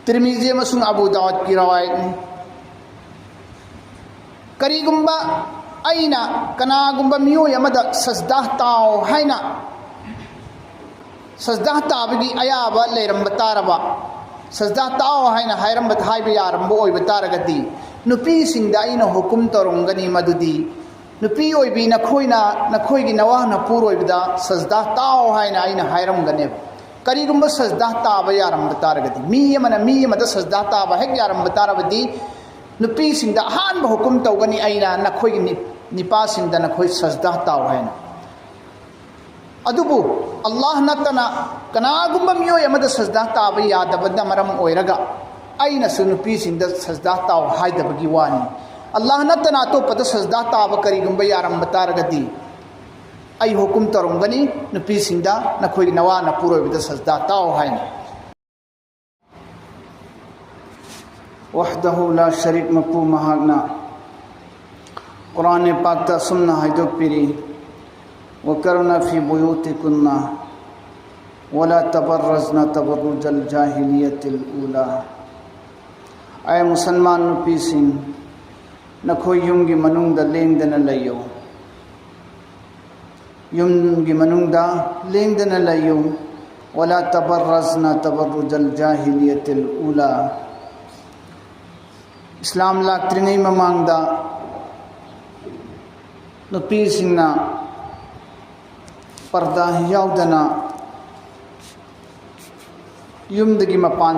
तिरमिजी अमसुंग अबू दाऊद की रवायत ने करीगुंबा अइना कनागुंबा मियोय अमदा सजदा ताओ हाइना सजदा ताबगी अयाबा लेरंबा तारबा सजदा ताओ हाइना हायरंबा हाइबा यारंबा ओइबा तारगदी नुपी सिंगदा अइना हुकुम तोरंगनी मदुदी नुपी ओइबी नखोइगी नवा नपुर ओइबदा सजदा ताओ हाइना अइना हायरंगने करीगुंबा सजदा ताबा यारंबा तारगदी मी अमदा सजदा ताबा हेक यारंबा तारबदी नुपी सिंगदा अहानबा हुकुम तौगनी अइना नखोइगी निपा सिंगदा नखोइ सजदा ताओ हाइना अदुबु अल्लाह नतना कनागुंबा मियोय अमदा सजदा ताबा यादबदा मरम ओइरगा अइना सु नुपी सिंगदा सजदा ताओ हाइदबगी वानी अल्लाह नतना तो पद सजदा ताबा करीगुंबा यारंबा तारगदी आई हुकुम तोरंगनी नुपी सिंगदा नखोइगी नवा नपुर ओइबदा सजदा ताओ हाइना वहदहु ला शरीक मपू महागना कुरान पाक ता सुन्ना हाइदोक पिरी वकरना फी बुयूतिकुन्ना वला तबर्रजना तबर्रुजल जाहिलियतिल ऊला आय मुसलमान नुपी सिंह नखोई युमगी मनुंगदा लेंगदना लयो युमगी मनुंगदा लेंगदना लयो वला तबर्रजना तबर्रुजल जाहिलियतिल ऊला इस्लाम लाक्त्रिंगै ममांगदा नुपी सिंगना पर्दा याउदना युमदगी मपान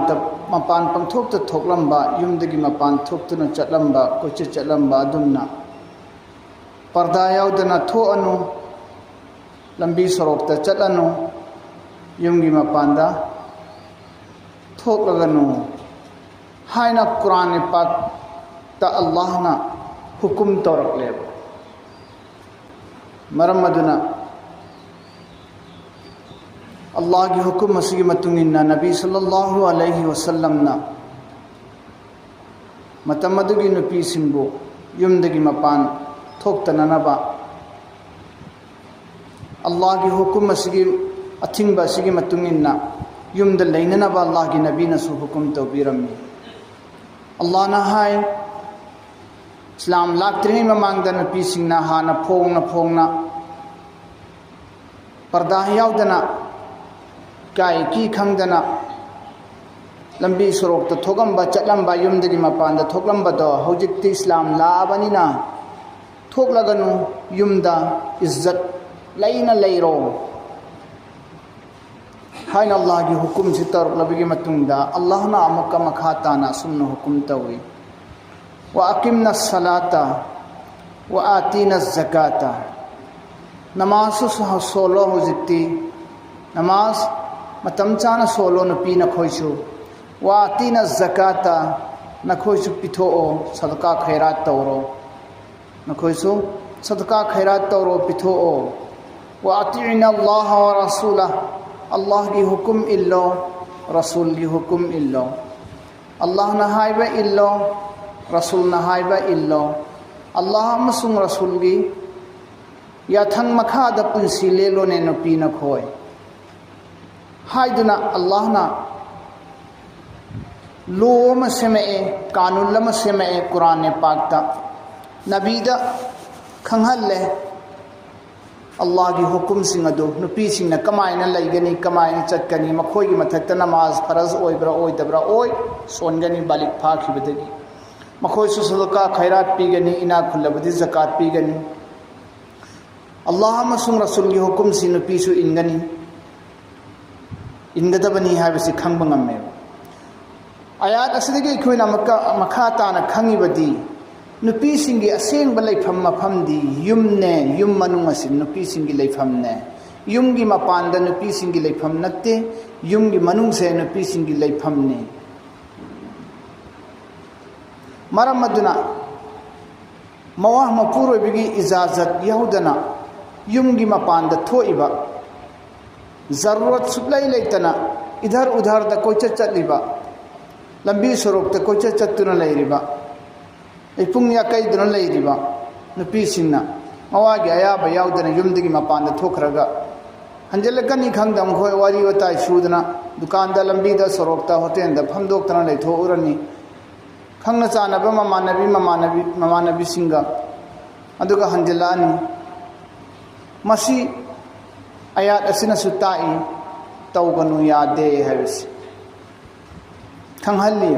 पंगथोक्ता थोकलंबा युमदगी मपान थोक्तुना चटलंबा कोइचे चटलंबा अदुमना पर्दा याउदना थोअनु लंबी सरोक्ता चटलनु युमगी मपानदा थोकलगनु हाइना कुरान पाक ता अल्लाह ना हुकुम तौरकले मरम अदुना अल्लाह की हुकुम असिगी मतुंगिन्ना नबी सल्लल्लाहु अलैहि वसल्लम ना मतम अदुगी नुपी सिंबु युमदगी मपान थोक्तननबा अल्लाह की हुकुम असिगी अथिंबा असिगी मतुंगिन्ना युमद लैननबा अल्लाह की नबी नसु हुकुम तौबीरम्मी अल्लाह ना हाय इस्लाम लाक्त्रिंगै ममांगदा नुपी सिंगना हाना फोंगना पर्दा याउदना काय की खंगदना लंबी सरोक्ता थोगंबा चटलंबा युमदगी मपानदा थोकलंबदो हौजिक्ति इस्लाम लाबनिना थोकलगनु युमदा इज्जत लैना लैरो हाइन अल्लाह की हुकुम से तौरकलबगी मतुंगदा अल्लाह ना अमुक्का मखा ताना सुन्ना हुकुम तौई व अकिमना सलाता व आतीना ज़काता नमाज सोलो हुजिक्ति नमाज मतम चाना सोलो नुपी नखोइसु व आतीना ज़काता नखोइसु पिथोओ सदका खैरात तौरो नखोइसु सदका खैरात तौरो पिथोओ व अतीना अल्लाह व रसूला अल्लाह की हुकुम इल्लो रसूल की हुकुम इल्लो अल्लाह नहाइबा इल्लो रसूल नहाइबा इल्लो अल्लाह अमसुंग रसूल की याथंग मखादा पुंसी लेलो ने नुपी नखोय हाइदुना अल्लाह ना लो मसेमे कानून लमसेमे कुरान पाकता नबीदा खंगहल्ले अल्लाह की हुकुम सिंह अदु नुपी सिंह कमायना लैगनी कमायना चटकनी मखोई मथक्ता नमाज फरज ओइब्रा ओइदब्रा ओइ सोनगनी बालिक फाखिबदगी मखोई सदका खैरात पीगनी इना खुल्लबदी ज़कात पीगनी अल्लाह मसुंग रसूल की हुकुम सिंह नुपी सु इनगनी इनगदबनी हाबसी खंगब ngame आयात असदगी खोइना मखा ताना खंगिबदी नुपी सिंगी असेंग बलैफम मफमदी युमने युम मनुंग असिन नुपी सिंगी लैफमने युमगी मपानदा नुपी सिंगी लैफम नत्ते युमगी मनुंग से नुपी सिंगी लैफमने मरम अदुना मवाह मपुरोबिगी इजाजत यहुदना युमगी मपानदा थोइबा जरूरत सुप्लाई लेतना इधर उधर द कोइचत चतलिबा लंबी सरोक द कोइचत चतुना लैरिबा पुंग याकैदुना लैरिबा नुपी सिंगना मवागी अयाबा याउदना युमदगी मपानदा थोखरगा हंजलकनी खंगदम खोय वारी वताई सूदना दुकान दा लंबी दा सरोकता होटेल दा फमदोक्तना लेथोरनी खंगना चानबा ममानबी सिंगा अदुगा हंजलानी मसी आयात असिना सुताई तौगनु यादे हैबिस खंगहल्ली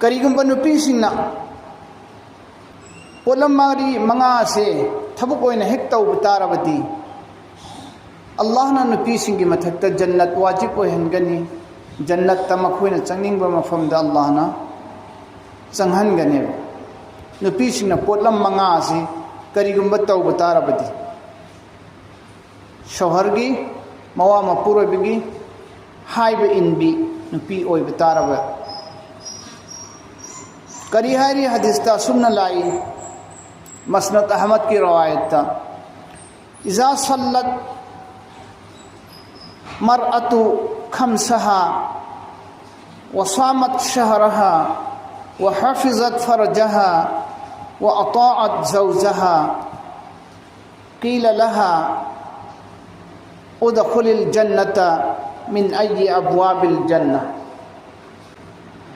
करीगुंबा नुपी सिंगना पोलम मारी मंगा से थबुक ओइना हेक तौब तारबदी अल्लाह ना नुपी सिंगी मथक्ता जन्नत वाजिब ओइहनगनी जन्नत तमखोइना चंगनिंगबा मफमदा अल्लाह ना चंगहनगने नुपी सिंगना पोलम मंगा से करीगुंबा तौब तारबदी शोहरगी मवा मपुरोबिगी हाइब इनबी नुपी ओइब तारब करी हारी हदीसता सुन्ना लाई मसनद अहमद की रवायत इज़ा सल्लत मरअतु खमसहा व सामत शहरहा व हफिज़त फरजहा व अताअत ज़ौजहा क़ील लहा उदखुलिल जन्नत मिन अय्यि अब्वाबिल जन्नह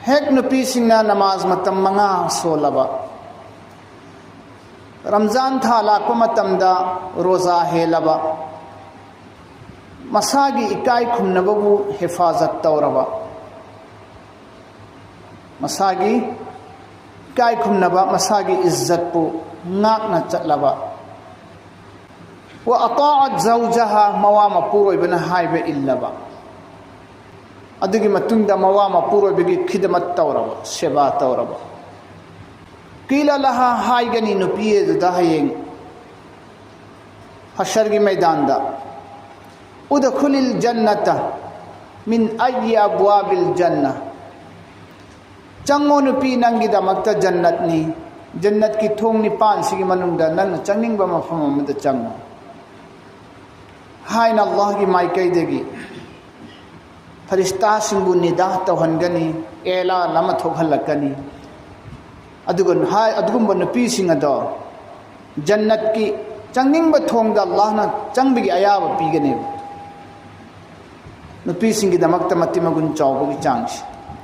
हेक नुपी सिंगना नमाज मतम मंगा सोलबा रमजान था लाको मतमदा रोजा हेलबा मसागी इकाई खुमनबबु हिफाजत तौरबा मसागी इकाई खुमनबा मसागी इज्जत पु नाकना चलबा व अताअत ज़ौजहा मवा मपुरोइबना हाइबे इल्लबा अदुगी मतुंगदा मवा मपुरोइबगी खिदमत तौरबा सेवा तौरबा क़ीला लहा हाइगनी नुपिये दुदा हयेंग हशरगी मैदानदा उदखुलिल जन्नत मिन अय्यि अब्वाबिल जन्नह चंगो नुपी नंगी दमक्ता जन्नतनी जन्नत की थोंग निपान सिगी मनुंगदा नंग चंगनिंगबा मफम अमदा चंगो हाइन अल्लाह की माइकैदगी फरिश्ता सिंबु निदा तौहनगनी एला लमा थोहलकनी अदुगन हाय अदुगुंबा नुपी सिंगदो जन्नत की चंगनिंगबा थोंगदा अल्लाह ना चंगबिगी अयाबा पीगने नुपी सिंगी दमक्ता मतिमगुन चावबगी चांगसी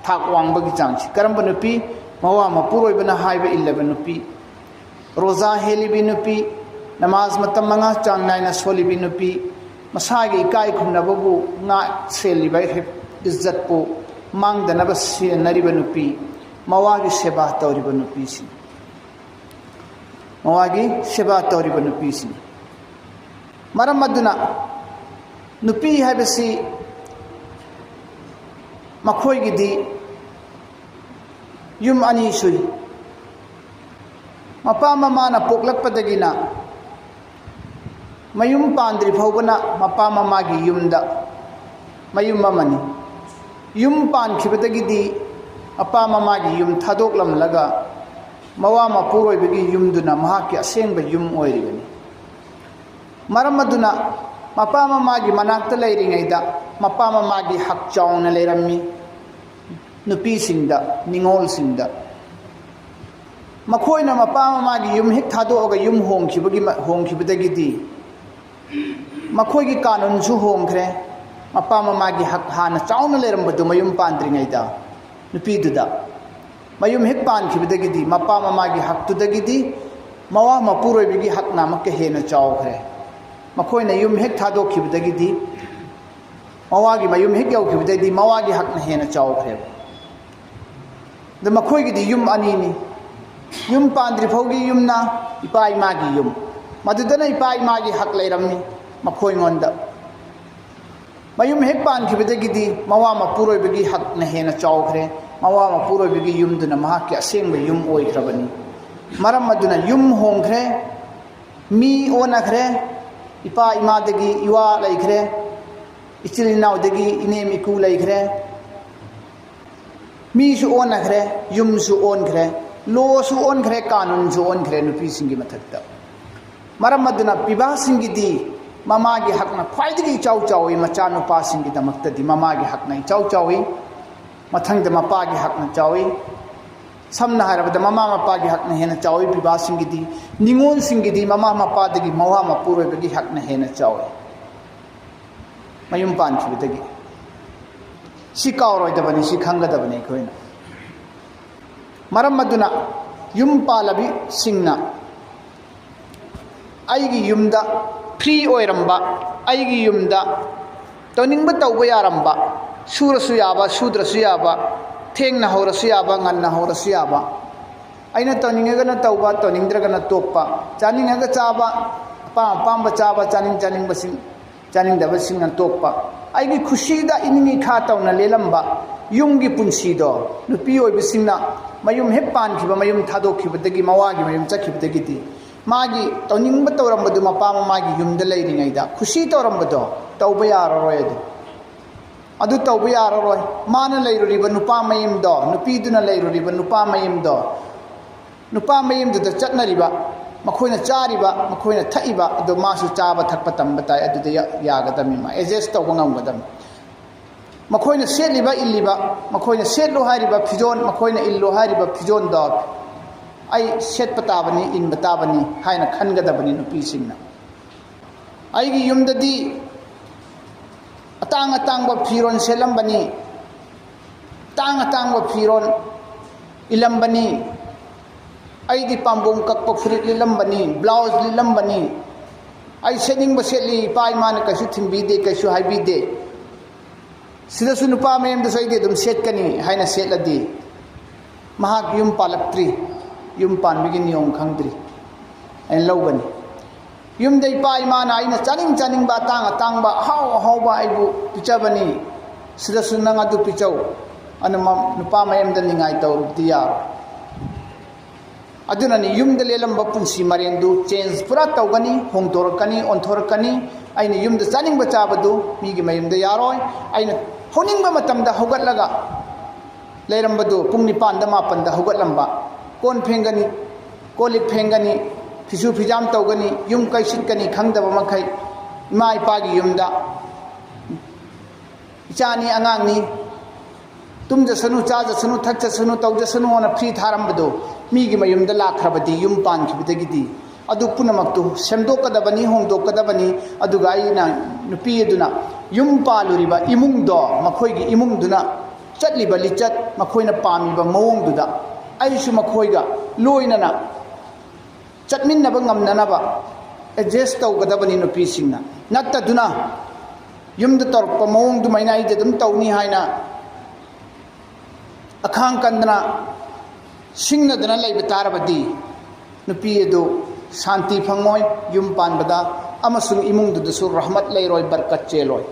थाक वांगबगी चांगसी करंबा नुपी मवा मपुरोइबना हाइबा इल्लबा नुपी रोजा हेलिबी नुपी नमाज मतम मंगा चांग नाइना सोलिबी नुपी मसागी इकाई खुमनबबु ना सेलिबा इज्जत पु मांगदनबा सेनरिबा नुपी मवागी सेवा तौरिबा नुपीसी मवागी सेवा तौरिबा नुपीसी मरम अदुना नुपी हाइबसी मखोइगिदी युम अनि सुई मपा ममाना पोकलकपदगिना मयुम पांद्रि फौबना मपा ममागी युमदा मयुम ममनी युम पानखिबदगिदी अपा ममागी युम थादोकलमलगा मवा मपुरोइबगी युमदुना महाकी असेंबा युम ओइरिबनी मरम अदुना मपा ममागी मनाक्ता लैरिङैदा मपा ममागी हक चाउना लैरम्मी नुपी सिंगदा निंगोल सिंगदा मखोइना मपा ममागी युम हेक थादोअगा युम होंखिबदगिदी मखोइगी कानूनसु होंखरे मपा ममागी हक हाना चाउना लैरम्बदु मयुम पांद्रिङैदा नुपीदुदा मयुम हेक पानखिबदगिदी मपा ममागी हकतुदगिदी मवा मपुरोइबगी हक नामक हेना चाउखरे मखोइना युम हेक थादोखिबदगिदी मवागी मयुम हेक यौखिबदगिदी मवागी हकना हेना चाउखरे द मखोइगिदी युम अनीनी युम पांद्रि फौगी युमना इपा इमागी युम मदुदना इपा इमागी हक लैरम्मी मखोइंगोंदा मयुम हेक पानखिबदगिदी मवा मपुरोइबगी हकना हेना चाउखरे मवा मपुरोइबगी युमदुना महाकी असेंबा युम ओइख्रबनी मरम अदुना युम होंखरे मी ओनखरे इपा इमादगी इवा लैखरे इचिल इनाउदगी इनेम इकू लैखरे मीसु ओनखरे युमसु ओनखरे लोसु ओनखरे कानूनसु ओनखरे नुपी सिंगी मथक्ता मरम अदुना पिबा सिंगिदी ममागी हकना ख्वाइदगी इचाउ चाउई मचा नुपा सिंगी दमक्तदी ममागी हकना इचाउ चाउई मथंग मपागी हकना चाउई samna harabada mama mapa gi hakna hena chawi biba singidi ningol singidi mama mapa dagi mawa mapuroi bagi hakna hena chawi mayum pan khibidagi si kauroi da bani si khanga da bani khoina maram maduna yum palabi singna aigi yumda free oiramba aigi yumda toningba tawba yaramba surasu yaba sudrasu yaba thengna horasu yaba nganna horasu yaba aina toninga na tawba toningdra na tokpa chaninga chaba pamba chaba chaning basing chaning da basing na tokpa aigi khushi da iningi kha tawna lelamba yumgi punsi do nupi oi bisingna mayum he pan khiba mayum thado khibadagi mawagi mayum chakhibadagi ti magi toningba tawrambadu mapa magi yumda leiringai da khushi tawrambado tawba yararoi adu tawba yararoi mana leiruriba nupa mayim do nupi duna leiruriba nupa mayim do nupa mayim du da chatnariba makhoina chariba makhoina thaiba adu masu chaba thakpa tamba tai adu da yagadami ma adjust tawba ngamgadam makhoina setliba illiba makhoina setlo hariba fijon makhoina illo hariba fijon da ai set patabani in batabani haina khangadabani nupi singna aigi yumdadi atang firon selambani atang firon ilambani aidi pambong kakpa furit lilambani blouse lilambani ai setting ba setli pai man kasu thimbide kasu haibide sida sunu pa mem da saide dum set kani haina setladi mahak yum palaktri yum pan bigin yong khangdri ai lawbani yum dei pai mana aina chaning ba tang ba how ba aibu pichabani sida sunanga du pichau anama nupa mayam da ningai taw diya aduna ni yum da lelamba punsi marendu change pura tawgani hongtorkani onthorkani aina yum da chaning ba chabadu migi mayam da yaroi aina honing ba matam da hogatlaga leirambadu pung nipan da mapan da hogatlamba kon phengani kolik phengani fisu fijam tawgani yum kai sitkani khangdaba makhai ima ipagi yumda ichani angangni tumja sanu chaja sanu thakja sanu tawja sanu ona free tharambado migi mayumda lakhrabadi yum pan khibidagidi adu punamaktu semdokadabani hongdokadabani aduga ina nupi aduna yum paluriba imungdo makhoigi imungduna chatliba lichat makhoina pamiba mawongduda aisu makhoiga loinana chatminnaba ngamnanaba adjust tawgadabani nupi singna nattaduna yumda torpa mawong dumaina ide dum tawni haina akhang kandana singnadana leiba tarabadi nupi edu shanti phangoi yum panbada amasung imungdudasu rahmat leiroi barkat cheloi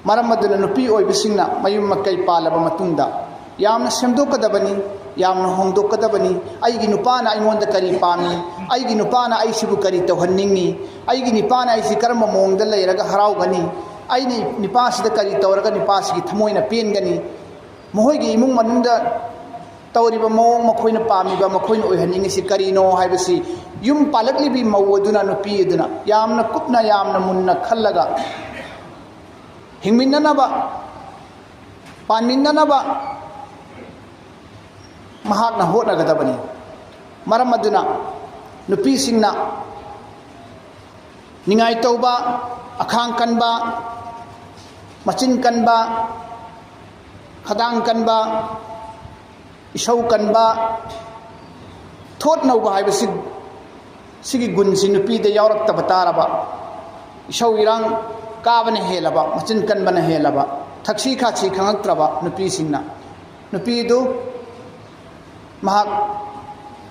maramaduna nupi oibisingna mayum makai palaba matungda yamna semdokadabani yamna hongdokadabani aigi nupana aingonda kari pami aigi nupana aisibu kari tawhanningi aigi nipana aisi karma mongda leiraga haraugani aini nipasida kari tawraga nipasigi thamoina pengani mohoigi imung manunda tawriba mawong makhoina pamiba makhoina oihanningi si karino haibasi yum palaklibi mawduna nupi eduna yamna kupna yamna munna khallaga hingminnanaba panminnanaba mahakna hotnagadabani maram aduna nupi singna ningai tawba akhang kanba machin kanba khadang kanba isau kanba thot nauba haibasi sigi gunsi nupi de yaurak tabataraba isau irang kabane helaba machin kanbana helaba thakshi khachi khangaktraba nupi singna nupi du mahak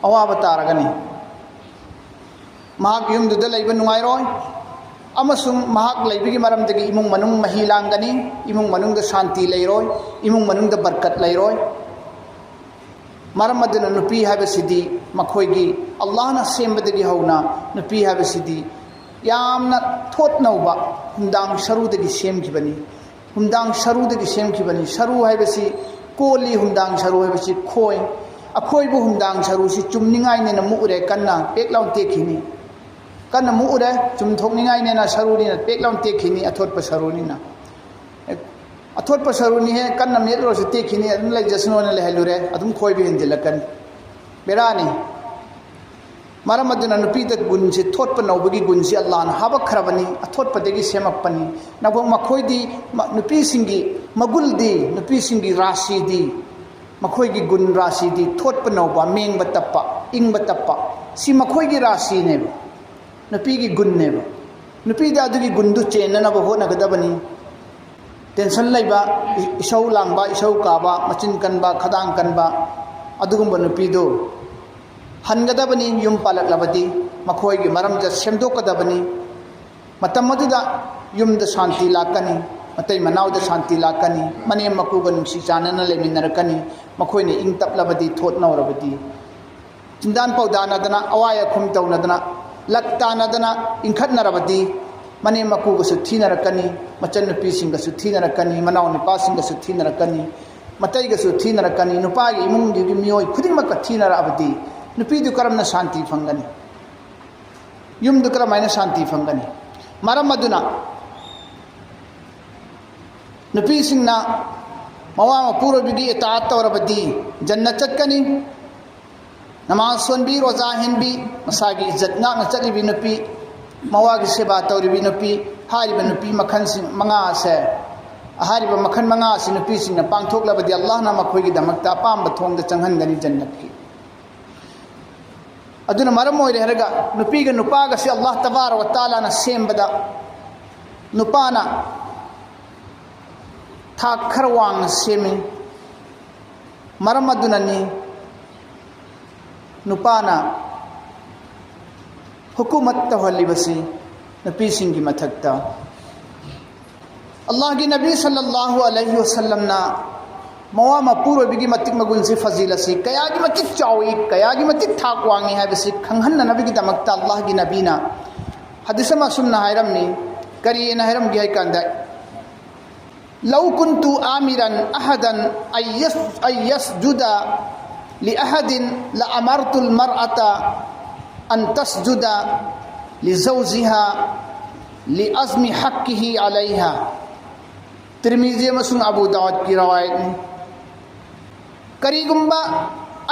awaba taragani mahak yumduda leiba nungairoi amasung mahak leibigi maramdagi imung manung mahilangani imung manungda shanti leiroi imung manungda barkat leiroi maramaduna nupi habasidi makhoigi allahna sembadagi hauna nupi habasidi yamna thotnauba humdang sarudagi semkhibani humdang sarudagi semkhibani saru habasi koli humdang saru habasi khoi akhoibu humdang saru si chumningai ne na muure kanna peklaun tekhini kanna muure chumthokningai ne na saru ni na peklaun tekhini athotpa saru ni na अथोट सरुनी है कन्न मेलो से तेखिनी अदुम लेजसनो ने लेहलुरे अदुम खोई भी हिंदिलकन बेरानी मरम अदुना नुपीद गुण से थोट नौबगी गुण से अल्लाह ने हाबखरबनी अथोट पदेगी सेमकपनी नबो मखोइदी नुपी सिंगी मगुलदी नुपी सिंगी राशिदी मखोइगी गुण राशिदी थोट नौबा मेंग बतप्पा इंग बतप्पा सी मखोइगी राशि ने नुपी की गुण ने नुपीद अदुगी गुणदु चेननब होनगदबनी टेंशन लेबा इसौ लांबा इसौ काबा मचिन कनबा खदांग कनबा अदुगुंबा नुपीदो हनगदबनी युम पालकलबदी मखोइगी मरमजा सेमदोकदबनी मतम मदुदा युमदा शांति लाकनी मतै मनाउदा शांति लाकनी मने मकुगा नुंसी चानना लेमिनरकनी मखोइने इंग तपलबदी थोटनौरबदी चिंदान पौदानदना अवाय खुम तौनदना लक्तानदना इंखतनरबदी मने मकुगसु थीनरकनी मचन नुपीसिंगसु थीनरकनी मनाउ निपासिंगसु थीनरकनी मतैगसु थीनरकनी नुपागी इमुंगी मियोय खुदिमक थीनरअबदी नुपीदु करमना शांति फंगनी युमदु करमायना शांति फंगनी मरम अदुना नुपीसिंगना मवा मपुरबिगी इतात तौरबदी जन्नत चटकनी नमाज सोनबी रोजा हिनबी मसागी इज्जत नाक चलिबी नुपी मवागी सेवा तौरिबी नुपी हारिबा नुपी मखन मंगा से हारिबा मखन मंगा से नुपी सिंह पांथोकलबदी अल्लाह ना मखोइगी दमकता पांब थोंग चंगहनगनी जन्नत की अदुना मरम ओइरे हरगा नुपीगा नुपागा से अल्लाह तबारक व तआला ना सेमबदा नुपाना थाक खर वांग सेमी मरम अदुननी नुपाना हुकूमत तहलिबसी नबी सिंह की मथकता अल्लाह की नबी सल्लल्लाहु अलैहि वसल्लम ना मवा मपूर बिगी मतिक मगुन से फजीलसी कया की मतिक चावी कया की मतिक थाक वांगी है बसी खंगहन नबी की दमकता अल्लाह की नबी ना हदीस में सुनना हैरम ने करिए न हैरम गया कंदा लौ कुन्तु आमिरन अहदन अयस्जुदा लिअहदिन लअमरतुल मरअता अन तस्जुदा लिज़ौजिहा लिअज़्मि हक़्क़िही अलैहा तिरमिज़ी मसुन अबू दाऊद की रवायत में करीगुंबा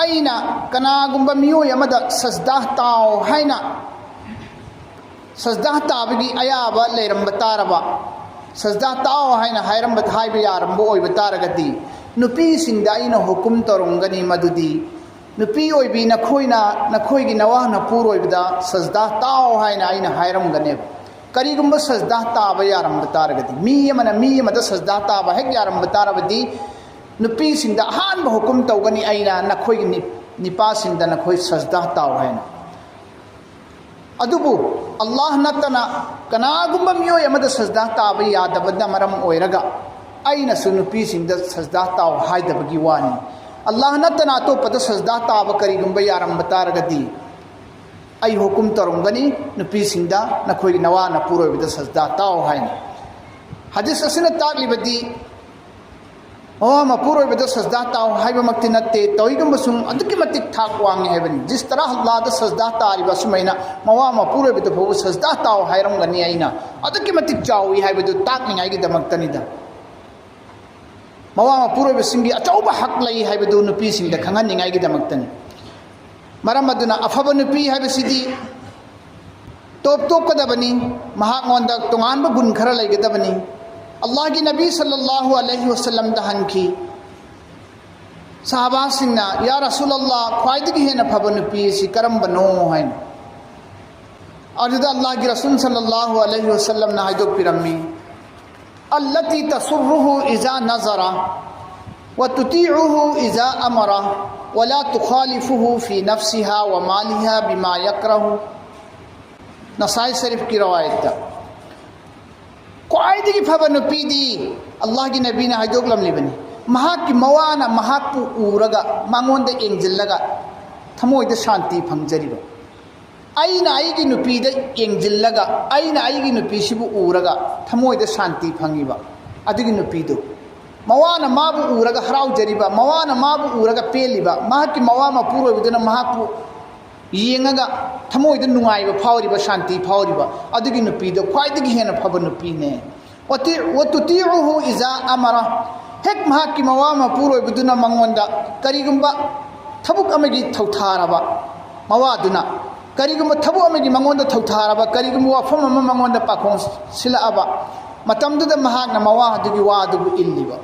अइना कनागुंबा मियो यमदा सजदा ताओ हैना सजदा ताबगी अयाबा लेरम बतारबा सजदा ताओ हैना हैरम बथाइबे यारम बो ओइ बतारगदी नुपी सिंदा अइना हुकुम तरुंगनी मदुदी नुपी ओइबी नखोइना नखोइगी नवा नपुर ओइबदा सजदा ताओ हैना अइना हैरम गने करीगुंबा सजदा ताबा यारम बतारगदी मी यमदा सजदा ताबा हेक यारम बतारबदी नुपी सिंदा हान हुकुम तौगनी अइना नखोइगी निपा सिंदा नखोइ सजदा ताओ हैना अदुबु अल्लाह नतना कनागुंबा मियो यमदा सजदा ताबा यादबदा मरम ओइरगा अइना सु नुपी सिंदा सजदा ताओ हाइदबगी वानी अल्लाह नतना तो पद सजदा ताब करीगुंबा यारम बतारगदी आई हुकुम तरुंगनी नुपी सिंदा नखोइ नवा नपुर ओइबदा सजदा ताओ हैना हदीस असिना ताकलिबदी ओ मपुर ओइबदा सजदा ताओ हाइबमक्ति नत्ते तौइगुंबसुम अदुकी मतिक थाक वांगे हैबनी जिस तरह अल्लाह दा सजदा तारिबा सुमैना मवा मपुर ओइबदा फो सजदा ताओ हाइरमगनी आइना अदुकी मतिक चावी हाइबदु ताकनिंगाइगी दमक्तनिदा मवा मपुर ओइबसिंगी अचौबा हक लई हाइबदु नुपी सिंदा खंगनिंगाइगी दमक्तनि मरम अदुना अफब नुपी हाइबसिदी टोप टोपकदबनी महांगोंदा तोंगानबा गुण खरा लैगदबनी अल्लाह की नबी सल्लल्लाहु अलैहि वसल्लम दहनकी सहाबा सिंगना या रसूलल्लाह ख्वाइदगी हेना फब नुपी सि करमबनो हैन अजुदा अल्लाह की रसूल सल्लल्लाहु अलैहि वसल्लम ना हाइदो पिरम्मी अल्लती तसुर्रुहु इज़ा नज़रा व तुतीउहु इज़ा अमरा वला तुखालिफुहु फी नफ्सिहा व मालिहा बिमा यकरहु नसाई शरीफ की रवायत क्वाइदगी फब नुपीदी अल्लाह की नबी ने हाइदोगलमलिबनी महाकी मवाना महाकु उरगा मांगोंद एंजिल्लगा थमोइद शांति फंगजरिबा अइना आइगी नुपीद एंजिल्लगा अइना आइगी नुपीसिबु उरगा थमोइद शांति फंगिबा अदुगी नुपीदो मवाना माबु उरगा हराउजरिबा मवाना माबु उरगा पेलिबा महाकी मवा मपुर ओइबदना महाकु येंगा थमोइद नुंगाइबा फावरिबा शांति फावरिबा अदुगी नुपीदो ख्वाइदगी हेना फब नुपीने वतुतीउहु इजा अमरा हेक महाकी मवा मपुरोइबदुना मंगोंदा करिगुंबा थबुक अमगी थौथारबा मवादुना करिगुंबा थबुक अमगी मंगोंदा थौथारबा करिगुंबा वाफम अमा मंगोंदा पाखों सिलाअबा मतमदुदा महाकना मवा अदुगी वादुबु इल्लिबा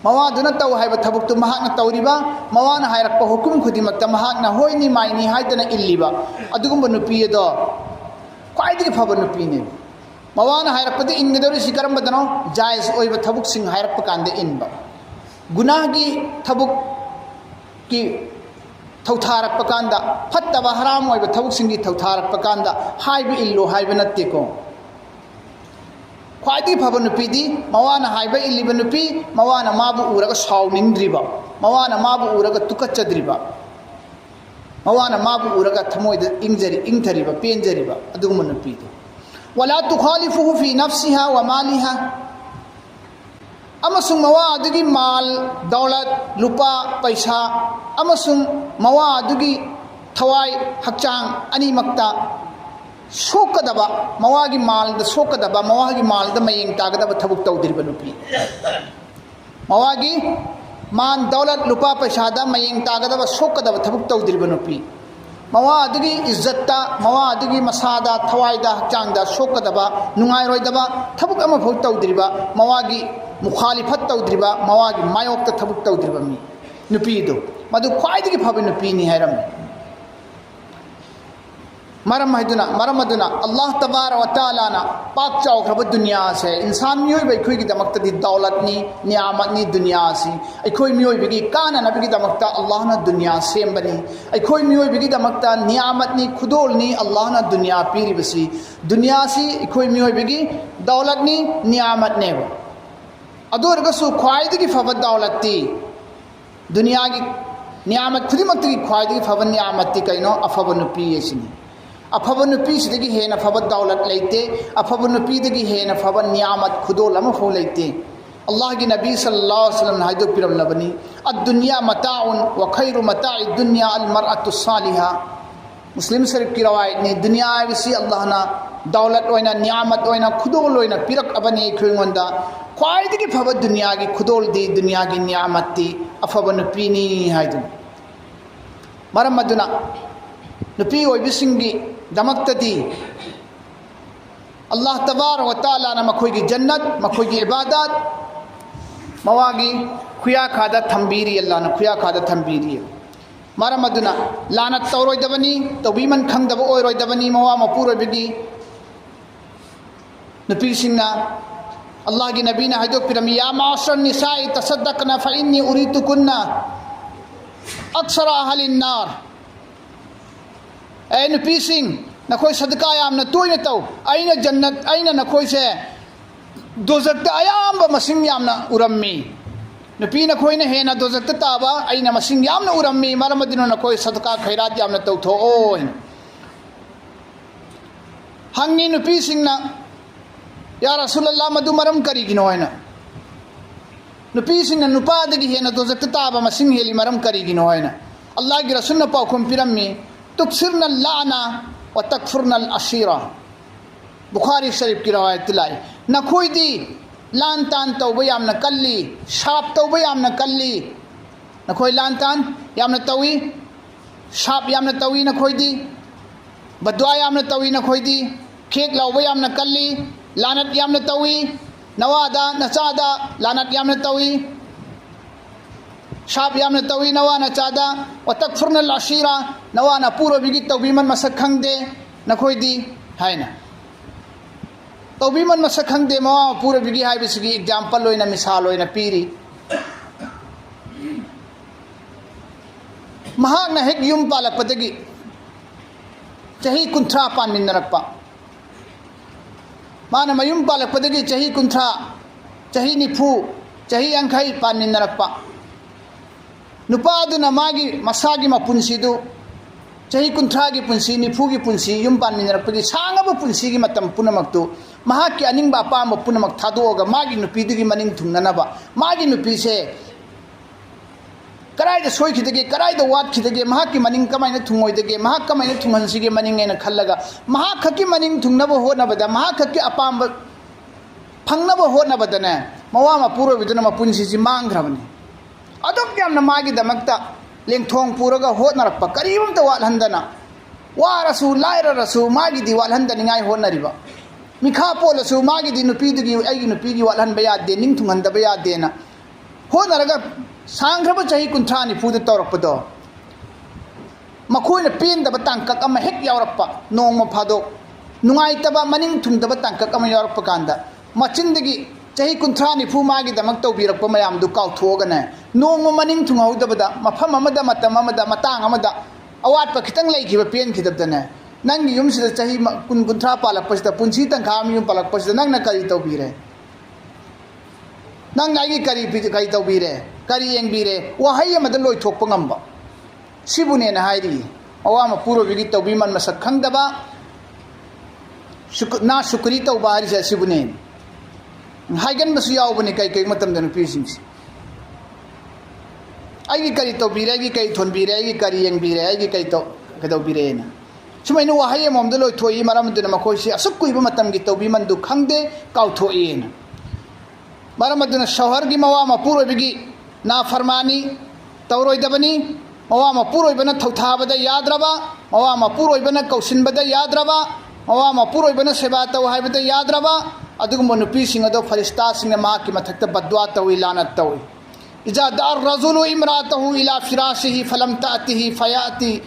मवादुना तौ हाइबा थबुकतु महाकना तौरिबा मवाना हाइरकपा हुकुम खुदिमक्ता महाकना होइनी माइनी हाइदना इल्लिबा अदुगुंबा नुपीदो ख्वाइदगी फबा नुपीने मवाना हाइरकपदि इनगदौरिसि करमबदनो जायज ओइबा थबुक सिंग हाइरकपा कांदे इनबा गुनाहगी थबुक की थौथारकपा कांदा फत्तबा हराम ओइबा थबुक सिंगी थौथारकपा कांदा हाइबा इल्लो हाइबा नत्तेको ख्वाइदगी फबा नुपीदी मवाना हाइबा इल्लिबा नुपी मवाना माबु उरगा सावनिंद्रिबा मवाना माबु उरगा तुकच्चद्रिबा मवाना माबु उरगा थमोइदा इंथरिबा पेंजरिबा अदुगुम नुपीदो वला तुखालिफुहु फी नफ्सिहा व मालिहा अमसुंग मवा अदुगी माल दौलत लुपा पैसा अमसुंग मवा अदुगी थवाई हक्चांग अनिमक्ता सोकदबा मवागी माल द सोकदबा मवागी माल द मयेंग तागदबा थबुक तौदिरबा नुपी मवागी मान दौलत लुपा पैसा द मयेंग तागदबा सोकदबा थबुक तौदिरबा नुपी मवा अदुगी इज्जतता मवा अदुगी मसादा थवाइदा हक्चांगदा सोकदबा नुंगाइरोइदबा थबुक अमा फौ तौदिरबा मवागी मुखालिफत तौदिरबा मवागी मायोक्ता थबुक तौदिरबा मी नुपीदो मदु ख्वाइदगी फबा नुपीनी हैरम मरम अदुना अल्लाह तबारक व तआला ना पाक चाउखरब दुनिया से इंसान मियोय बैखोय की दमक्तदी दौलतनी नियामतनी दुनिया सी अखोय मियोय बिगी काना नबी दमक्ता अल्लाह ना दुनिया सेमबनी अखोय मियोय बिगी दमक्ता नियामतनी खुदोलनी अल्लाह ना दुनिया पीरिबसी दुनिया सी अखोय मियोय बिगी दौलतनी नियामतने अदोरगसु ख्वाइदगी फब दौलती दुनिया की नियामत खुदिमक्तगी ख्वाइदगी फब नियामती कइनो अफब नुपी एसिनी अफब नुपीसिदगी हेना फब दौलत लेते अफब नुपीदगी हेना फब नियामत खुदोल अमा फो लेते अल्लाह की नबी सल्लल्लाहु अलैहि वसल्लम हाइदो पिरमलबनी अद्दुनिया मताउन व खैरु मताइ दुनिया अल मरअतु सालिहा मुस्लिम शरीफ की रवायत ने दुनिया विसी अल्लाह ना दौलत ओइना नियामत ओइना खुदोल ओइना पिरक अबनी खुंगोंदा ख्वाइदगी फब दुनिया की खुदोल दी दुनिया की नियामत दी अफब नुपीनी हाइदु मरम अदुना नुपी ओइबिसिंगी दमक्तदी अल्लाह तबारक व तआला ना मखोयगी जन्नत मखोयगी इबादत मवागी खुया खादा थंबीरी अल्लाह ना खुया खादा थंबीरी मरम अदुना लानत तौरोइदबनी तौबीमन खंगदब ओइरोइदबनी मवा मपुरोइबगी नुपीसिंगना अल्लाह की नबी ने हाइदो पिरमी या माशर निसाई तसद्दकना फइन्नी उरीतुकुन्ना अक्सर अहलिन नार ऐ नुपीसिंग नखोय सदका यामना तोयना तौ आइना जन्नत आइना नखोय से दोजकता अयाम मसिंग यामना उरम्मी नुपी नखोयना हेना दोजकता ताबा आइना मसिंग यामना उरम्मी मरमदिनो नखोय सदका खैरात यामना तौथोओ हंगी नुपीसिंगना या रसूलुल्लाह मदु मरम करिगिनो हैना नुपीसिंगना नुपादगी हेना दोजकता ताबा मसिंग हेली मरम करिगिनो हैना अल्लाह की रसूल न पाखुम पिरम्मी तुक्सिरना लाना व तकफुरना अशीरा बुखारी शरीफ की रवायत लाई नखोयदी लान तान तौबा यामना कल्ली शाप तौबा यामना कल्ली नखोय लान तान यामना तौई शाप यामना तौई नखोयदी बदवा यामना तौई नखोयदी खेक लौबा यामना कल्ली लानत यामना तौई नवादा नचादा लानत यामना तौई शाप यामना तौई नवा नचादा व तकफुरना अशीरा नवा ना पूरो बिगी तौबीमन मसक खंगदे नखोयदी हायना तौबीमन मसक खंगदे मवा पूरो बिगी हाइबिसगी एग्जांपल लोइना मिसाल लोइना पीरी महाकना हेक युम पालकपदगी चही कुंथ्रा पानमिन्नरक्पा माना मयुम पालकपदगी चही कुंथ्रा चही निफू चही अंखै पानमिन्नरक्पा नुपादुना मागी मसागी मपुंसीदु चही कुंथ्रा की पुंसी निफू की पुंसी युम पानमिन्नरक्पगी सांगब पुंसी की मतम पुनमक्तु महाकी अनिंगबा अपाम पुनमक थादोगा मागी नुपीदुगी मनिंग थुंगननबा मागी नुपीसे कराइद सोइखिदगे कराइद वाटखिदगे महाकी मनिंग कमाइना थुंगोइदगे महा कमाइना थुंगहनसिगे मनिंग एना खल्लगा महाखकी मनिंग थुंगनबो होनबदा महाखकी अपाम ꯐꯪꯅꯕ ꯍꯣꯠꯅꯕꯗꯅꯦ ꯃꯋꯥ ꯃꯄꯨꯔꯣꯏꯕꯗꯨꯅ ꯃꯄꯨꯟꯁꯤꯁꯤ ꯃꯥꯡꯈ꯭ꯔꯕꯅꯤ ꯑꯗꯨꯛ ꯌꯥꯝꯅ ꯃꯥꯒꯤꯗꯃꯛꯇ ꯂꯦꯡꯊꯣꯡ ꯄꯨꯔꯒ ꯍꯣꯠꯅꯔꯛꯄ ꯀꯔꯤꯝꯇ ꯋꯥꯠꯍꯟꯗꯅ ꯋꯥꯔꯁꯨ ꯂꯥꯏꯔꯔꯁꯨ ꯃꯥꯒꯤꯗꯤ ꯋꯥꯠꯍꯟꯗꯅꯤꯡꯉꯥꯏ ꯍꯣꯠꯅꯔꯤꯕ ꯃꯤꯈꯥ ꯄꯣꯜꯂꯁꯨ ꯃꯥꯒꯤꯗꯤ ꯅꯨꯄꯤꯗꯨꯒꯤ ꯑꯩꯒꯤ ꯅꯨꯄꯤꯒꯤ ꯋꯥꯠꯍꯟꯕ ꯌꯥꯗꯦ ꯅꯤꯡꯊꯨꯡꯍꯟꯗꯕ ꯌꯥꯗꯦꯅ ꯍꯣꯠꯅꯔꯒ ꯁꯥꯡꯈ꯭ꯔꯕ ꯆꯍꯤ 30 ꯅꯤꯐꯨꯗ ꯇꯧꯔꯛꯄꯗꯣ ꯃꯈꯣꯏꯅ ꯄꯦꯟꯗꯕ ꯇꯥꯡꯀꯛ ꯑꯃ ꯍꯦꯛ ꯌꯥꯎꯔꯛꯄ ꯅꯣꯡꯃ ꯐꯥꯗꯣꯛ ꯅꯨꯡꯉꯥꯏꯇꯕ ꯃꯅꯤꯡ ꯊꯨꯡꯗꯕ ꯇꯥꯡꯀꯛ ꯑꯃ ꯌꯥꯎꯔꯛꯄ ꯀꯥꯟꯗ ꯃꯆꯤꯟꯗꯒꯤ ꯆꯍꯤ 30 ꯅꯤꯐꯨ ꯃꯥꯒꯤꯗꯃꯛ ꯇꯧꯕꯤꯔꯛꯄ ꯃꯌꯥꯝꯗꯨ ꯀꯥꯎꯊꯣꯛꯑꯒꯅꯦ ꯅꯣꯡꯃ ꯃꯅꯤꯡ ꯊꯨꯡꯍꯧꯗꯕꯗ ꯃꯐꯝ ꯑꯃꯗ ꯃꯇꯝ ꯑꯃꯗ ꯃꯇꯥꯡ ꯑꯃꯗ ꯑꯋꯥꯠꯄ ꯈꯤꯇꯪ ꯂꯩꯈꯤꯕ ꯄꯦꯟꯈꯤꯗꯕꯗꯅꯦ ꯅꯪꯒꯤ ꯌꯨꯝꯁꯤꯗ ꯆꯍꯤ 30 ꯄꯥꯜꯂꯛꯄꯁꯤꯗ ꯄꯨꯟꯁꯤ ꯇꯪꯈꯥꯏ ꯑꯃ ꯌꯨꯝ ꯄꯥꯜꯂꯛꯄꯁꯤꯗ ꯅꯪꯅ ꯀꯔꯤ ꯇꯧꯕꯤꯔꯦ ꯅꯪꯅ ꯑꯩꯒꯤ ꯀꯔꯤ ꯇꯧꯕꯤꯔꯦ ꯀꯔꯤ ꯌꯦꯡꯕꯤꯔꯦ ꯋꯥꯍꯩ ꯑꯃꯗ ꯂꯣꯏꯊꯣꯛꯄ ꯉꯝꯕ ꯁꯤꯕꯨꯅꯦꯅ ꯍꯥꯏꯔꯤ ꯃꯋꯥ ꯃꯄꯨꯔꯣꯏꯕꯒꯤ ꯇꯧꯕꯤꯃꯟ ꯃꯁꯛ ꯈꯪꯗꯕ ꯅꯥ ꯁꯨꯀ꯭ꯔꯤ ꯇꯧꯕ ꯍꯥꯏꯔꯤꯁꯦ ꯑꯁꯤꯕꯨꯅꯦ ꯍꯥꯏꯒꯟꯕꯁꯨ ꯌꯥꯎꯕꯅꯤ ꯀꯩ ꯃꯇꯝꯗ ꯅꯨꯄꯤꯁꯤꯡꯁꯦ ꯑꯩꯒꯤ ꯀꯔꯤ ꯇꯧꯕꯤꯔꯦ ꯑꯩꯒꯤ ꯀꯔꯤ ꯊꯣꯟꯕꯤꯔꯦ ꯑꯩꯒꯤ ꯀꯔꯤ ꯌꯦꯡꯕꯤꯔꯦ ꯑꯩꯒꯤ ꯀꯩꯗꯧꯕꯤꯔꯦꯅ ꯁꯨꯃꯥꯏꯅ ꯋꯥꯍꯩ ꯑꯃꯃꯝꯗ ꯂꯣꯏꯊꯣꯛꯏ ꯃꯔꯝ ꯑꯗꯨꯅ ꯃꯈꯣꯏꯁꯤ ꯑꯁꯨꯛ ꯀꯨꯏꯕ ꯃꯇꯝꯒꯤ ꯇꯧꯕꯤꯃꯟꯗꯨ ꯈꯪꯗꯦ ꯀꯥꯎꯊꯣꯛꯏꯅ ꯃꯔꯝ ꯑꯗꯨꯅ ꯁꯍꯔꯒꯤ ꯃꯋꯥ ꯃꯄꯨꯔꯣꯏꯕꯒꯤ ꯅꯥꯐꯔꯃꯥꯅꯤ ꯇꯧꯔꯣꯏꯗꯕꯅꯤ ꯃꯋꯥ ꯃꯄꯨꯔꯣꯏꯕꯅ ꯊꯧꯊꯥꯕꯗ ꯌꯥꯗ꯭ꯔꯕ ꯃꯋꯥ ꯃꯄꯨꯔꯣꯏꯕꯅ ꯀꯧꯁꯤꯟꯕꯗ ꯌꯥꯗ꯭ꯔꯕ ꯃꯋꯥ ꯃꯄꯨꯔꯣꯏꯕꯅ ꯁꯦꯕꯥ ꯇꯧ ꯍꯥꯏꯕꯗ ꯌꯥꯗ꯭ꯔꯕ ꯑꯗꯨꯒꯨꯝꯕ ꯅꯨꯄꯤꯁꯤꯡ ꯑꯗꯣ ꯐꯔꯤꯁꯇꯥꯁꯤꯡꯅ ꯃꯍꯥꯛꯀꯤ ꯃꯊꯛꯇ ꯕꯗ꯭ꯋꯥ ꯇꯧꯏ ꯂꯥꯅꯠ ꯇꯧꯏ إذا دعا الرجل امرأته إلى فراشه فلم تأته فيأتي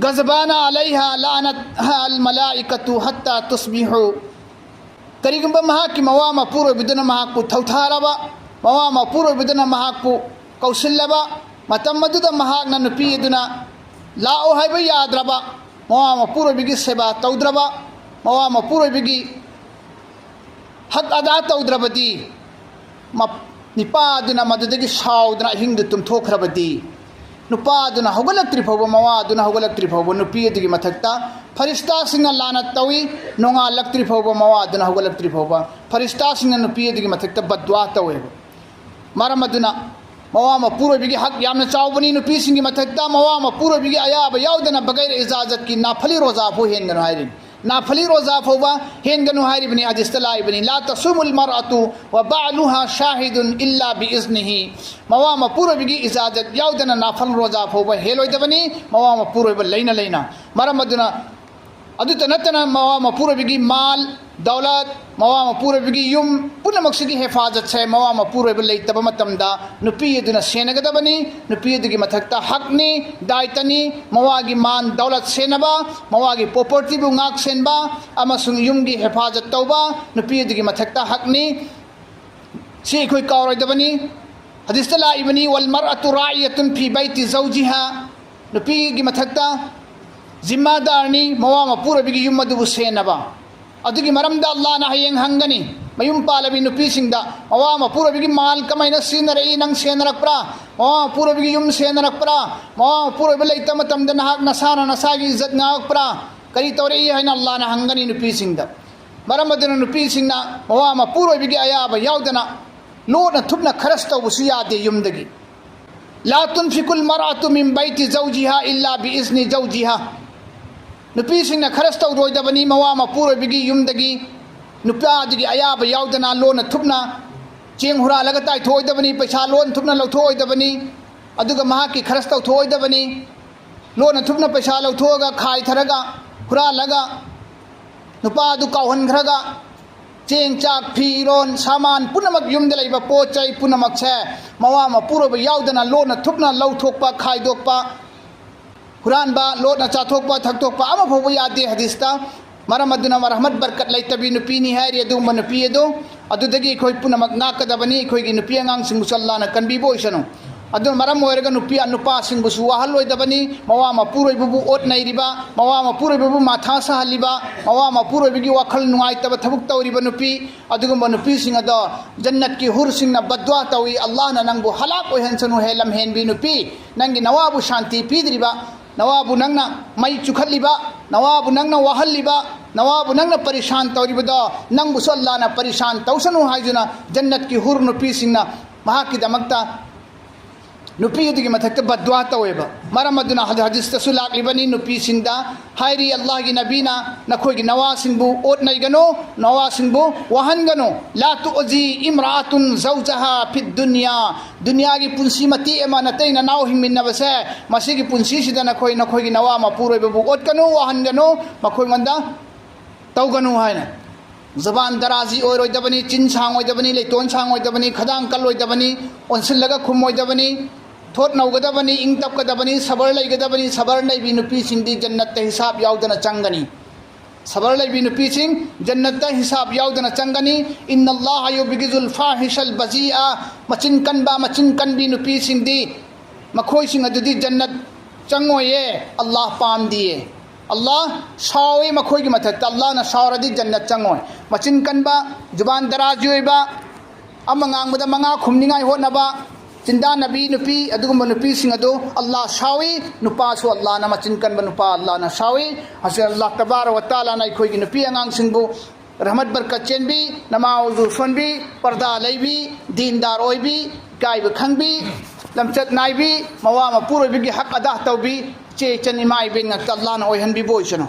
غضبان عليها لعنتها الملائكة حتى تصبح كريغم مهاكي موا مپوروبدنا مهاكو ثوثاربا موا مپوروبدنا مهاكو كوسلبا متم مدد مهاكنا نبيدنا لاو هيبا يادربا موا مپوروبگي سبا تودربا موا مپوروبگي حق ادا تودربدي ꯅꯤꯄꯥꯗꯨꯅ ꯃꯗꯨꯗꯒꯤ ꯁꯥꯎꯗꯨꯅ ꯑꯍꯤꯡꯗ ꯇꯨꯝꯊꯣꯛꯈ꯭ꯔꯕꯗꯤ ꯅꯨꯄꯥꯗꯨꯅ ꯍꯧꯒꯠꯂꯛꯇ꯭ꯔꯤ ꯐꯥꯎꯕ ꯃꯋꯥꯗꯨꯅ ꯍꯧꯒꯠꯂꯛꯇ꯭ꯔꯤ ꯐꯥꯎꯕ ꯅꯨꯄꯤ ꯑꯗꯨꯒꯤ ꯃꯊꯛꯇ ꯐꯔꯤꯁꯇꯥꯁꯤꯡꯅ ꯂꯥꯅꯠ ꯇꯧꯏ ꯅꯣꯡꯉꯥꯜꯂꯛꯇ꯭ꯔꯤ ꯐꯥꯎꯕ ꯃꯋꯥꯗꯨꯅ ꯍꯧꯒꯠꯂꯛꯇ꯭ꯔꯤ ꯐꯥꯎꯕ ꯐꯔꯤꯁꯇꯥꯁꯤꯡꯅ ꯅꯨꯄꯤ ꯑꯗꯨꯒꯤ ꯃꯊꯛꯇ ꯕꯗ꯭ꯋꯥ ꯇꯧꯋꯦꯕ ꯃꯔꯝ ꯑꯗꯨꯅ ꯃꯋꯥ ꯃꯄꯨꯔꯣꯏꯕꯒꯤ ꯍꯛ ꯌꯥꯝꯅ ꯆꯥꯎꯕꯅꯤ ꯅꯨꯄꯤꯁꯤꯡꯒꯤ ꯃꯊꯛꯇ ꯃꯋꯥ ꯃꯄꯨꯔꯣꯏꯕꯒꯤ ꯑꯌꯥꯕ ꯌꯥꯎꯗꯅ ꯕꯒꯩꯔ ꯏꯖꯥꯖꯠꯀꯤ ꯅꯥꯐꯂꯤ ꯔꯣꯖꯥꯐꯥꯎ ꯍꯦꯟꯒꯅꯨ ꯍꯥꯏꯔꯤꯅꯤ نافلي روزا فوبا هنگنو هاري بني حديث تلاي بني لا تصوم المرأة وبعلها شاهد إلا بإذنه موام پورو بيجي إجازت يودنا نافل روزا فوبا هيلوي دبني موام پورو بلينا لينا مرمدنا أدو تنتنا موام پورو بيجي مال دولت موام پورو بيجي يوم پورا مقصدي حفاظت سے موام پورو بلي تبا متمدا نپي دنا سينگ دبني نپي دگي متھکتا حق ني دايتني مواگي مان دولت سينبا مواگي پروپرٹي بو ngak senba amasung yumgi حفاظت توبا نپي دگي متھکتا حق ني سي کوئی کاوري دبني حديث تلا ابني والمرأة راعية في بيت زوجها نپي گي متھکتا ذمہ دارني موام پورو بيجي يوم دبو سينبا अदुगी मरमदा अल्लाह ना हयेंग हंगनी मयुम पालबी नुपीसिंगदा मवा मपुरबिगी माल कमाइना सिनरई नंग सेनरकप्रा मवा मपुरबिगी युम सेनरकप्रा मवा मपुरबि लैतम तमदा नहाक नसाना नसागी इज्जत नागप्रा करी तौरई हैना अल्लाह ना हंगनी नुपीसिंगदा मरमदना नुपीसिंगना मवा मपुरबिगी अयाबा यावदना लोना थुबना खरस तौबसु यादे युमदगी ला तुनफिकुल मरअतु मिन बैति ज़ौजिहा इल्ला बिइज़्नि ज़ौजिहा नुपीसिंगना खरस तौरोइदबनी मवा मपुरबिगी युमदगी नुपादगी अयाबा यावदना लोना थुबना चेंग हुरालगा ताइथोइदबनी पैसा लोन थुबना लौथोइदबनी अदुगा महाकी खरस तौथोइदबनी लोना थुबना पैसा लौथोगा खाइ थरगा हुरालगा नुपादु कावहनखरगा चेंग चाक फिरोन सामान पुनमक युमदा लैबा पोचै पुनमक छे मवा मपुरब यावदना लोना थुबना लौथोकपा खाइदोकपा हुरानबा लोना चाथोकपा थकतोकपा अमा फोबो यादे हदीसता मरमदुना रहमत बरकत लैतबी नुपीनी हैरि अदुम नुपी अदो अदुदगी खोय पुनमक नाकदबनी खोयगी नुपी अंगांग सिंगु सल्लाना कनबीबो इसनो अदु मरम ओरगा नुपी अनुपा सिंगु सुवाहलोइदबनी मवा मपुरोइबु ओट नैरिबा मवा मपुरोइबु माथा सहलिबा मवा मपुरोइबगी वाखल नुआइतब थबुक तौरिबा नुपी अदुगुम नुपी सिंग अदो जन्नत की हुर सिंगना बद्वा तौई अल्लाह ना नंगु हलाक ओहनसनु हेलम हेनबी नुपी नंगी नवाबु शांति पीदरिबा नवाबु नंगना मई चुखलिबा नवाबु नंगना वाहलिबा नवाबु नंगना परेशान तौरिबदा नंगु सल्लाना परेशान तौसनु हाइजुना जन्नत की हुर नुपी सिंगना महाकी दमक्ता नुपी अदुगी मथक्ता बद्वा तवेबा मरम अदुना हदीस तसु लाक्लिबनी नुपी सिंदा हायरी अल्लाह की नबीना नखोगी नवासिंबु ओट नैगनो नवासिंबु वहनगनो ला तुजी इमरातुन ज़ौजहा फिद दुनिया दुनिया की पुंसी मती एमा नतै ननाव हिमिन्नबसे मसिगी पुंसी सिदा नखोगी नवा मपुरोइबु ओटकनो वहनगनो मखोई मंदा तौगनो हायना जबान दराजी ओइरोइदबनी चिन सांगोइदबनी लेतोन सांगोइदबनी खदांग कलोइदबनी ओनसिलगा खुमोइदबनी थोट नौगदबनी इंग तपकदबनी सबर लेगदबनी सबर लेबी नुपी सिंदी जन्नत हिसाब याउदना चंगनी सबर लेबी नुपी सिंग जन्नत हिसाब याउदना चंगनी इन्नल्लाह युबगिजुल फाहिशल बजीआ मचिन कनबी नुपी सिंदी मखोई सिंग अदुदी जन्नत चंगोये अल्लाह पाम दिए अल्लाह सावे मखोई की मथक अल्लाह ना सावरदी जन्नत चंगोय मचिन कनबा जुबान दराजी ओइबा अमंगांगबदा मंगा खुमनिंगाय होनबा चिंदा नबी नुपी अदुगुम नुपी सिंग अदो अल्लाह शावी नुपा सो अल्लाह ना मचिन कन नुपा अल्लाह ना शावी हसे अल्लाह तबारक व तआला ना खोई नुपी अंगांग सिंगबु रहमत बरकत चेनबी नमाज़ फनबी पर्दा लेबी दीनदार ओइबी गायब खंगबी लमचत नाइबी मवा मपुर ओइबी हक अदा तौबी चे चन इमा इबिन अल्लाह ना ओइहनबी बोइसनो